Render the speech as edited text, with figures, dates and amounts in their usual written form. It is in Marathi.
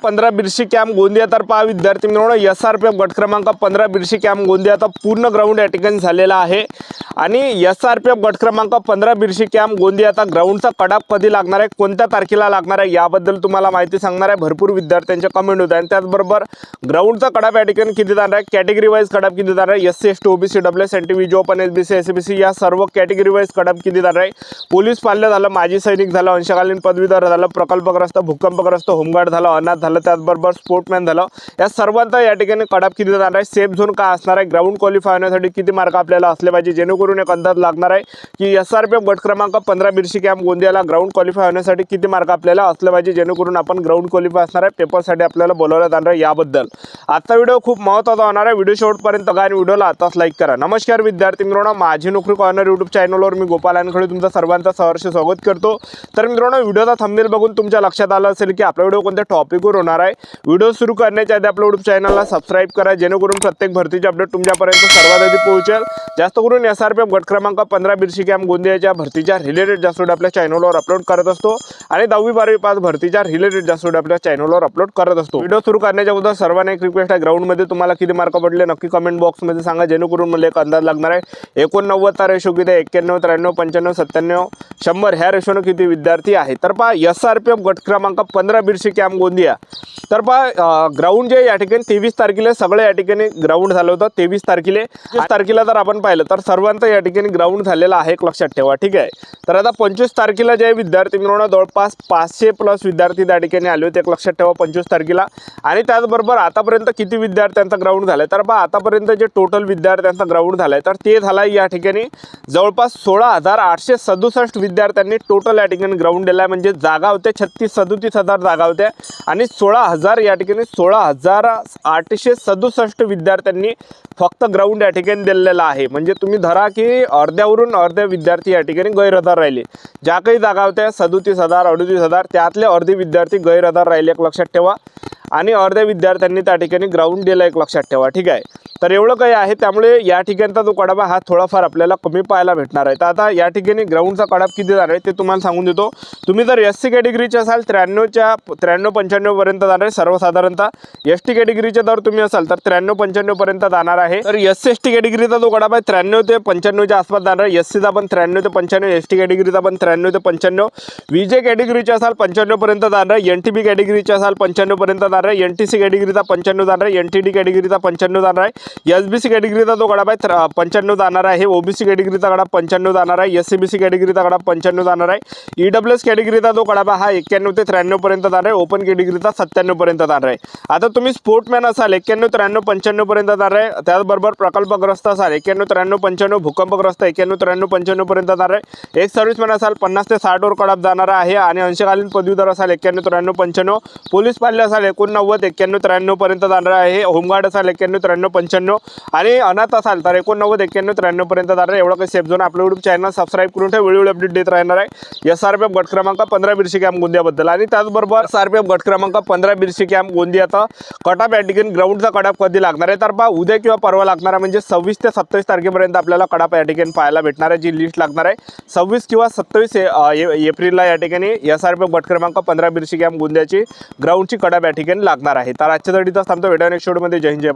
15 बिरशी कॅम्प गोंदिया तर पहा विद्यार्थी मित्रांनो SRPF गट क्रमांक 15 बिरशी कॅम्प गोंदिया आता पूर्ण ग्राउंड या ठिकाणी झालेला आहे आणि SRPF गट क्रमांक 15 बिरशी कॅम्प गोंदिया आता ग्राउंडचा कडाप कधी लागणार आहे, कोणत्या तारखेला लागणार आहे याबद्दल तुम्हाला माहिती सांगणार आहे। भरपूर विद्यार्थ्यांचे कमेंट होत आहे आणि त्याचबरोबर ग्राउंडचा कडाप या ठिकाणी किती जाणार आहे, कॅटेगरी वाईज कडाप किती जाणार आहे, SC ST OBC WS NTV job आणि SBC SBC या सर्व कॅटेगरी वाईज कडाप किती जाणार आहे। पोलीस पाल्य झालं, माजी सैनिक झालं, अंशकालीन पदवीधर झालं, प्रकल्पग्रस्त, भूकंपग्रस्त, होमगार्ड झालं, अनाथ झालं, त्याचबरोबर स्पोर्टमॅन झालं, या सर्वांचा या ठिकाणी कडाप किती जाणार आहे। सेफ झोन काय असणार आहे, ग्राउंड क्वालिफाय होण्यासाठी किती मार्क आपल्याला असले पाहिजे, जेणेकरून एक अंदाज लागणार आहे की SRPF गट क्रमांक 15 बिरशी कॅम्प गोंदियाला ग्राउंड क्वालिफाय होण्यासाठी किती मार्क आपल्याला असले पाहिजे, जेणेकरून आपण ग्राउंड क्वालिफाय असणार आहे पेपरसाठी आपल्याला बोलवलं जाणार आहे। याबद्दल आजचा व्हिडिओ खूप महत्त्वाचा होणार आहे, व्हिडिओ शेवटपर्यंत बघा आणि व्हिडिओला आताच लाईक करा। नमस्कार विद्यार्थी मित्रांनो, माझी नोकरी कॉर्नर यूट्यूब चॅनलवर मी गोपाल यांकडे तुमचं सर्वांचं सहर्ष स्वागत करतो। तर मित्रांनो, व्हिडिओचा थंबनेल बघून तुमच्या लक्षात आलं असेल की आपला व्हिडिओ कोणत्या टॉपिकवर होणार आहे। व्हिडिओ सुरू करण्याच्या आधी आपल्या यूट्यूब चॅनलला सबस्क्राइब करा, जेणेकरून प्रत्येक भरतीचे अपडेट तुमच्यापर्यंत सर्वात आधी पोहोचेल। जास्त करून SRPF गट क्रमांक 15 बिरशी कॅम्प गोंदियाच्या भरतीच्या रिलेटेड जास्त व्हिडिओ आपल्या चॅनलवर अपलोड करत असतो आणि 10वी 12वी पास भरतीच्या रिलेटेड जास्त व्हिडिओ आपल्या चॅनलवर अपलोड करत असतो। व्हिडिओ सुरू करण्याच्या अगोदर सर्वांना एक रिक्वेस्ट आहे, ग्राउंडमध्ये तुम्हाला किती मार्क पडले नक्की कमेंट बॉक्समध्ये सांगा, जेणेकरून मला एक अंदाज लागणार आहे। 89 चा रेशो किती आहे, 91 93 95 97 100 ह्या रेशोनं किती विद्यार्थी आहे। तर पहा SRPF गट क्रमांक 15 बिरशी कॅम्प गोंदिया तर पहा ग्राउंड जे या ठिकाणी 23 तारखेला सगळे या ठिकाणी ग्राउंड झालं होतं। 23 तारखेला जर आपण पाहिलं तर सर्वांचं या ठिकाणी ग्राउंड झालेलं आहे, एक लक्षात ठेवा, ठीक आहे। तर आता 25 तारखेला जे विद्यार्थी मिळवणं जवळपास 500 प्लस विद्यार्थी त्या ठिकाणी आले होते, एक लक्षात ठेवा 25 तारखेला। आणि त्याचबरोबर आतापर्यंत किती विद्यार्थ्यांचा ग्राउंड झालाय, तर पहा आतापर्यंत जे टोटल विद्यार्थ्यांचा ग्राउंड झालाय तर ते झालाय या ठिकाणी जवळपास 16,867 विद्यार्थ्यांनी टोटल या ठिकाणी ग्राउंड दिलाय। म्हणजे जागा होत्या 36-37 जागा होत्या आणि 16,000 या ठिकाणी 16,867 विद्यार्थ्यांनी फक्त ग्राउंड या ठिकाणी दिलेला आहे। म्हणजे तुम्ही धरा की अर्ध्यावरून अर्धे विद्यार्थी या ठिकाणी गैरहजर राहिले। ज्या काही जागा होत्या 37,000 38,000 त्यातले अर्धे विद्यार्थी गैरहजर राहिले, एक लक्षात ठेवा, आणि अर्ध्या विद्यार्थ्यांनी त्या ठिकाणी ग्राउंड दिला, एक लक्षात ठेवा, ठीक आहे। तर एवढं काही आहे, त्यामुळे या ठिकाणचा जो कडाप हा थोडाफार आपल्याला कमी पाहायला भेटणार आहे। तर आता या ठिकाणी ग्राउंडचा कडाप किती जाणार आहे ते तुम्हाला सांगून देतो। तुम्ही जर SC कॅटेगरीचे असाल 93-95 पर्यंत जाणार आहे सर्वसाधारणतः। ST कॅटेगरीचे जर तुम्ही असाल तर 93-95 पर्यंत जाणार आहे। तर SC ST कॅटेगरीचा जो कडाप आहे 93 ते 95च्या आसपास जाणार आहे। SC चा पण 93 ते 95, ST कॅटेगरीचा पण 93 ते 95, VJ कॅटेगरीचे असाल 95 पर्यंत जाणार आहे, NTB कॅटेगरीचे असाल 95 पर्यंत जाणार आहे, NTC कॅटेगरीचा 95 जाणार आहे, NTD कॅटेगरीचा 95 जाणार आहे, SBC कॅटेगरीचा जो कडाप आहे 95 जाणार आहे, OBC कॅटेगरीचा कडाप 95 जाणार आहे, SCBC कॅटेगरीचा कडाप 95 जाणार आहे, EWS कॅटेगरीचा जो कडाप हा 91 ते 93 पर्यंत जाणार आहे, ओपन कॅटेगरीचा 97 पर्यंत जाणार आहे। आता तुम्ही स्पोर्टमॅन असाल 91 93 95 पर्यंत जाणार आहे, त्याचबरोबर प्रकल्पग्रस्त असाल 91 93 95, भूकंपग्रस्त 91 93 95 पर्यंत जाणार आहे, एक सर्व्हिसमॅन असाल 50 ते 60 वर कडाप जाणार आहे आणि अंशकालीन पदवीधर असाल 91 93 95, पोलीस पाल्य असाल 89 91 93 पर्यंत जाणार आहे, होमगार्ड असाल 91 93 95 आणि अनाथ असाल तर 89 91 93 पर्यंत जाणार आहे। एवढं काही सेफ झोन आपलं यूट्यूब चॅनल सबस्क्राइब करून ठेवा, वेळोवेळी अपडेट देत राहणार आहे SRPF गट क्रमांक 15 बिरशी कॅम्प गोंदियाबद्दल। आणि त्याचबरोबर SRPF गट क्रमांक 15 बिरशी कॅम्प गोंदियाचा कटाप या ठिकाणी ग्राउंडचा कटाप कधी लागणार आहे, तर पहा उद्या किंवा परवा लागणार आहे। म्हणजे 26 ते 27 तारखेपर्यंत आपल्याला कटाप या ठिकाणी पाहायला भेटणार आहे, जी लिस्ट लागणार आहे 26 किंवा 27 एप्रिलला या ठिकाणी SRPF गट क्रमांक 15 बिरशी कॅम्प गोंदियाची ग्राउंडची कटाप या ठिकाणी लागणार आहे। तर आजच्या साठी थांबतो, भेटूया नेक्स्ट व्हिडिओमध्ये। जय हिंद जय भारत।